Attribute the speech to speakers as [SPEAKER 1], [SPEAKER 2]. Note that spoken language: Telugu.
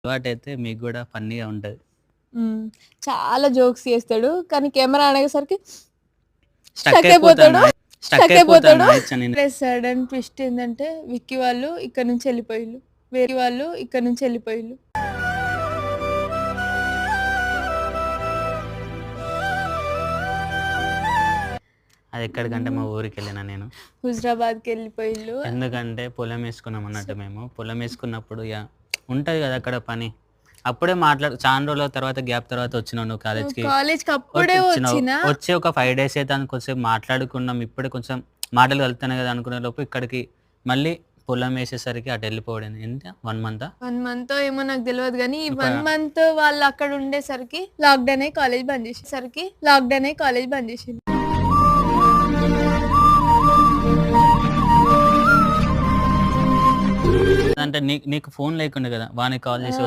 [SPEAKER 1] అలవాటైతే మీకు గూడా ఫన్నీగా ఉంటది.
[SPEAKER 2] హ్మ్. చాలా జోక్స్ చేస్తాడు. కానీ కెమెరా అనేసరికి
[SPEAKER 1] స్టక్
[SPEAKER 2] స్టక్
[SPEAKER 1] అయిపోతాను.
[SPEAKER 2] అయిపోతాడు.
[SPEAKER 1] స్టక్
[SPEAKER 2] స్టక్
[SPEAKER 1] అయిపోతాను.
[SPEAKER 2] అయిపోతాడు.
[SPEAKER 1] ఆయచ్చ నేను.
[SPEAKER 2] ప్లస్ సడన్ ట్విస్ట్ ఏందంటే విక్కీ వాళ్ళు ఇక్కడి నుంచి ఎళ్ళిపోయిల్లు. వేరే వాళ్ళు ఇక్కడి నుంచి ఎళ్ళిపోయిల్లు.
[SPEAKER 1] అదెక్కడికంటే మా ఊరికెళ్ళినా నేను.
[SPEAKER 2] హుజరాబాద్‌కెళ్ళిపోయిల్లు.
[SPEAKER 1] ఎందుకంటే పొలం ఏసుకున్నాం అన్నట్టు మేము. పొలం ఏసుకున్నప్పుడు ఉంటది గదా అక్కడ పని. అప్పుడే చానా రోజుల తర్వాత గ్యాప్ తర్వాత వచ్చినావు నువ్వు కాలేజ్‌కి.
[SPEAKER 2] కాలేజ్‌కి అప్పుడే
[SPEAKER 1] వచ్చినావు.
[SPEAKER 2] వచ్చినా
[SPEAKER 1] వచ్చి ఒక 5 డేస్ అయితాంది. కొంసేపు మాట్లాడుకున్నాం. ఇప్పుడే కొంచెం మాటలు కలుత్తన్నాయి గదా అనుకునే లోపు ఇక్కడికి మళ్ళీ పొలం ఏసేసరికి అటెళ్ళిపోవడం. ఎంత 1 మంతా?
[SPEAKER 2] 1 మంతో ఏమో నాకు తెలవదు గానీ, ఈ
[SPEAKER 1] ఒక
[SPEAKER 2] 1 మంత్ వాళ్ళు అక్కడ ఉండేసరికి లాక్‌డౌన్ అయ్యి కాలేజ్ బంద్ చేసిండ్రు.
[SPEAKER 1] అంటే నీకు ఫోన్ లేకుండే గదా! వానికి కాల్ చేసి